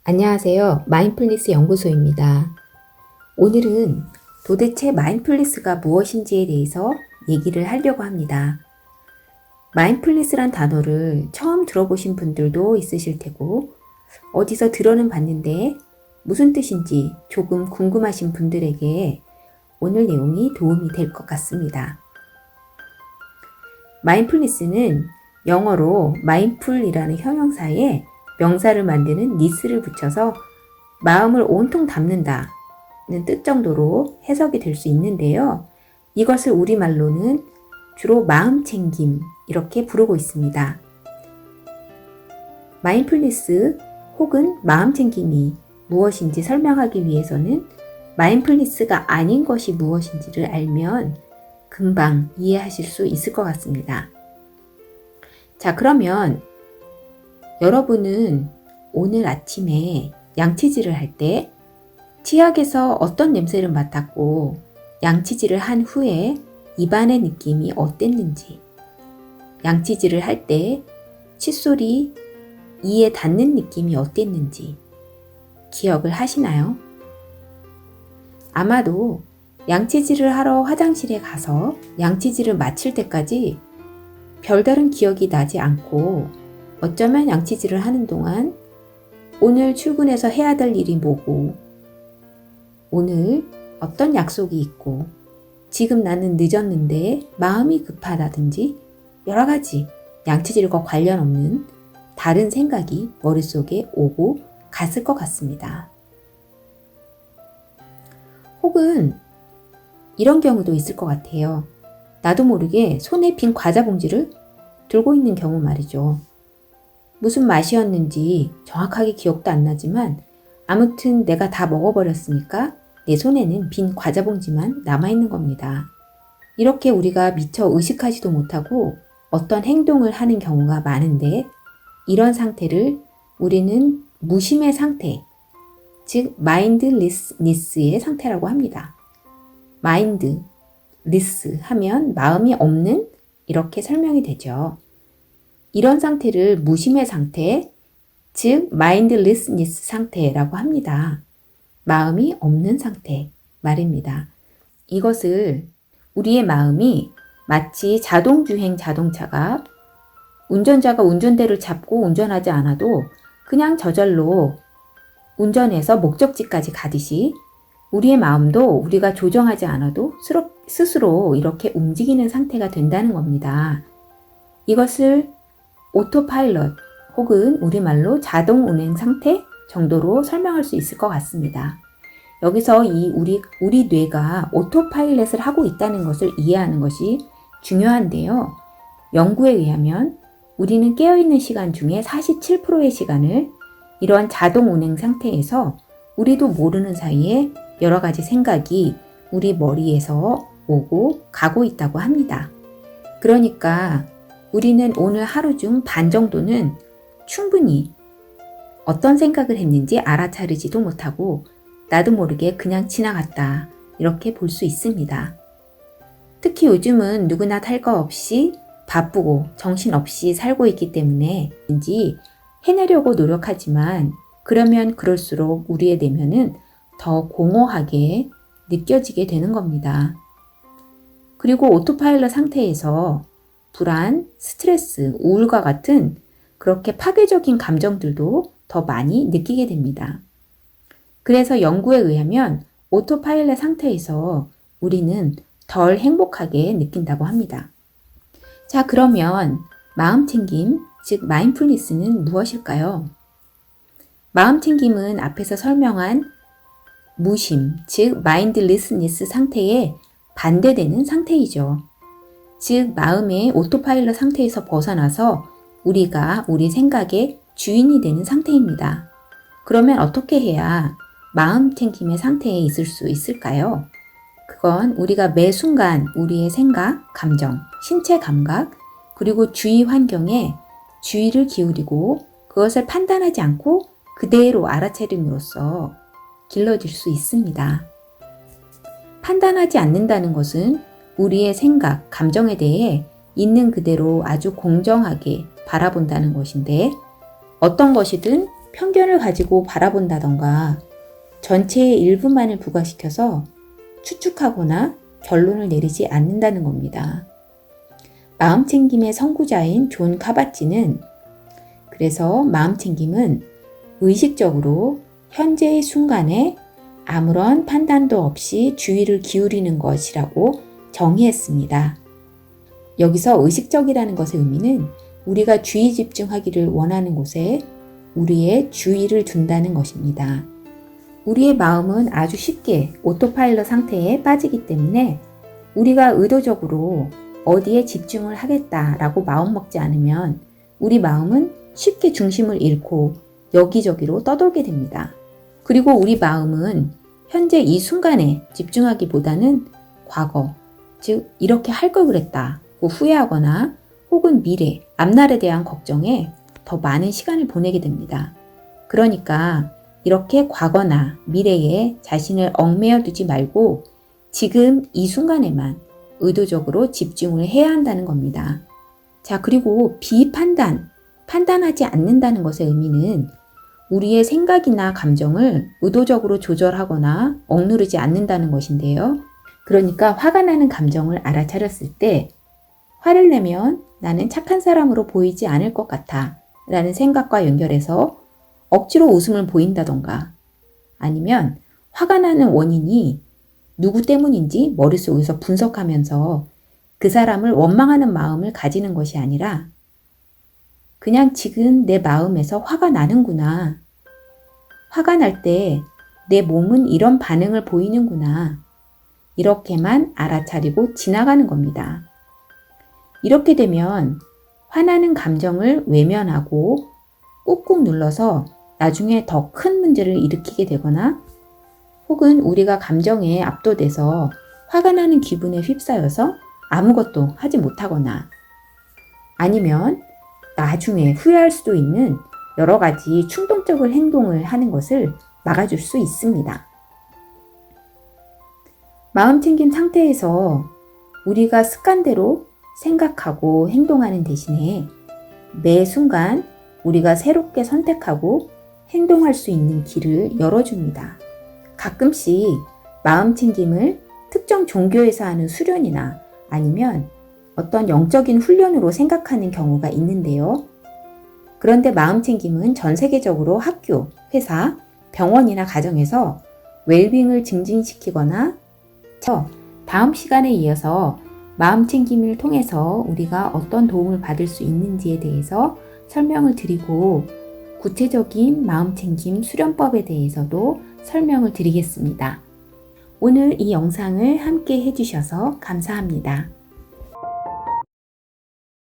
안녕하세요. 마인드풀니스 연구소입니다. 오늘은 도대체 마인드풀니스가 무엇인지에 대해서 얘기를 하려고 합니다. 마인드풀니스란 단어를 처음 들어보신 분들도 있으실 테고 어디서 들어는 봤는데 무슨 뜻인지 조금 궁금하신 분들에게 오늘 내용이 도움이 될 것 같습니다. 마인드풀니스는 영어로 mindful이라는 형용사에 명사를 만드는 니스를 붙여서 마음을 온통 담는다는 뜻 정도로 해석이 될 수 있는데요. 이것을 우리말로는 주로 마음챙김 이렇게 부르고 있습니다. 마인드풀니스 혹은 마음챙김이 무엇인지 설명하기 위해서는 마인드풀니스가 아닌 것이 무엇인지를 알면 금방 이해하실 수 있을 것 같습니다. 자, 그러면 여러분은 오늘 아침에 양치질을 할 때 치약에서 어떤 냄새를 맡았고 양치질을 한 후에 입안의 느낌이 어땠는지, 양치질을 할 때 칫솔이 이에 닿는 느낌이 어땠는지 기억을 하시나요? 아마도 양치질을 하러 화장실에 가서 양치질을 마칠 때까지 별다른 기억이 나지 않고 어쩌면 양치질을 하는 동안 오늘 출근해서 해야 될 일이 뭐고, 오늘 어떤 약속이 있고, 지금 나는 늦었는데 마음이 급하다든지 여러 가지 양치질과 관련 없는 다른 생각이 머릿속에 오고 갔을 것 같습니다. 혹은 이런 경우도 있을 것 같아요. 나도 모르게 손에 빈 과자 봉지를 들고 있는 경우 말이죠. 무슨 맛이었는지 정확하게 기억도 안 나지만 아무튼 내가 다 먹어버렸으니까 내 손에는 빈 과자 봉지만 남아있는 겁니다. 이렇게 우리가 미처 의식하지도 못하고 어떤 행동을 하는 경우가 많은데 이런 상태를 우리는 무심의 상태, 즉 마인드리스니스의 상태라고 합니다. 마인드리스 하면 마음이 없는 이렇게 설명이 되죠. 이런 상태를 무심의 상태, 즉 마인드리스니스 상태라고 합니다. 마음이 없는 상태 말입니다. 이것을 우리의 마음이 마치 자동주행 자동차가 운전자가 운전대를 잡고 운전하지 않아도 그냥 저절로 운전해서 목적지까지 가듯이 우리의 마음도 우리가 조정하지 않아도 스스로 이렇게 움직이는 상태가 된다는 겁니다. 이것을 오토파일럿 혹은 우리말로 자동 운행 상태 정도로 설명할 수 있을 것 같습니다. 여기서 우리 뇌가 오토파일럿을 하고 있다는 것을 이해하는 것이 중요한데요. 연구에 의하면 우리는 깨어있는 시간 중에 47%의 시간을 이러한 자동 운행 상태에서 우리도 모르는 사이에 여러 가지 생각이 우리 머리에서 오고 가고 있다고 합니다. 그러니까 우리는 오늘 하루 중 반 정도는 충분히 어떤 생각을 했는지 알아차리지도 못하고 나도 모르게 그냥 지나갔다 이렇게 볼 수 있습니다. 특히 요즘은 누구나 탈 거 없이 바쁘고 정신없이 살고 있기 때문에 왠지 해내려고 노력하지만 그러면 그럴수록 우리의 내면은 더 공허하게 느껴지게 되는 겁니다. 그리고 오토파일럿 상태에서 불안, 스트레스, 우울과 같은 그렇게 파괴적인 감정들도 더 많이 느끼게 됩니다. 그래서 연구에 의하면 오토파일럿 상태에서 우리는 덜 행복하게 느낀다고 합니다. 자, 그러면 마음챙김, 즉 마인드풀니스는 무엇일까요? 마음챙김은 앞에서 설명한 무심, 즉 마인드리스니스 상태에 반대되는 상태이죠. 즉 마음의 오토파일럿 상태에서 벗어나서 우리가 우리 생각의 주인이 되는 상태입니다. 그러면 어떻게 해야 마음챙김의 상태에 있을 수 있을까요? 그건 우리가 매 순간 우리의 생각, 감정, 신체 감각, 그리고 주위 환경에 주의를 기울이고 그것을 판단하지 않고 그대로 알아차림으로써 길러질 수 있습니다. 판단하지 않는다는 것은 우리의 생각, 감정에 대해 있는 그대로 아주 공정하게 바라본다는 것인데 어떤 것이든 편견을 가지고 바라본다던가 전체의 일부만을 부각시켜서 추측하거나 결론을 내리지 않는다는 겁니다. 마음챙김의 선구자인 존 카바치는 그래서 마음챙김은 의식적으로 현재의 순간에 아무런 판단도 없이 주의를 기울이는 것이라고 정의했습니다. 여기서 의식적이라는 것의 의미는 우리가 주의 집중하기를 원하는 곳에 우리의 주의를 둔다는 것입니다. 우리의 마음은 아주 쉽게 오토파일럿 상태에 빠지기 때문에 우리가 의도적으로 어디에 집중을 하겠다라고 마음먹지 않으면 우리 마음은 쉽게 중심을 잃고 여기저기로 떠돌게 됩니다. 그리고 우리 마음은 현재 이 순간에 집중하기보다는 과거, 즉 이렇게 할 걸 그랬다고 후회하거나 혹은 미래, 앞날에 대한 걱정에 더 많은 시간을 보내게 됩니다. 그러니까 이렇게 과거나 미래에 자신을 얽매여 두지 말고 지금 이 순간에만 의도적으로 집중을 해야 한다는 겁니다. 자, 그리고 판단하지 않는다는 것의 의미는 우리의 생각이나 감정을 의도적으로 조절하거나 억누르지 않는다는 것인데요. 그러니까 화가 나는 감정을 알아차렸을 때 화를 내면 나는 착한 사람으로 보이지 않을 것 같아 라는 생각과 연결해서 억지로 웃음을 보인다던가 아니면 화가 나는 원인이 누구 때문인지 머릿속에서 분석하면서 그 사람을 원망하는 마음을 가지는 것이 아니라 그냥 지금 내 마음에서 화가 나는구나. 화가 날 때 내 몸은 이런 반응을 보이는구나. 이렇게만 알아차리고 지나가는 겁니다. 이렇게 되면 화나는 감정을 외면하고 꾹꾹 눌러서 나중에 더 큰 문제를 일으키게 되거나 혹은 우리가 감정에 압도돼서 화가 나는 기분에 휩싸여서 아무것도 하지 못하거나 아니면 나중에 후회할 수도 있는 여러 가지 충동적인 행동을 하는 것을 막아줄 수 있습니다. 마음챙김 상태에서 우리가 습관대로 생각하고 행동하는 대신에 매 순간 우리가 새롭게 선택하고 행동할 수 있는 길을 열어줍니다. 가끔씩 마음챙김을 특정 종교에서 하는 수련이나 아니면 어떤 영적인 훈련으로 생각하는 경우가 있는데요. 그런데 마음챙김은 전 세계적으로 학교, 회사, 병원이나 가정에서 웰빙을 증진시키거나 다음 시간에 이어서 마음챙김을 통해서 우리가 어떤 도움을 받을 수 있는지에 대해서 설명을 드리고 구체적인 마음챙김 수련법에 대해서도 설명을 드리겠습니다. 오늘 이 영상을 함께 해주셔서 감사합니다.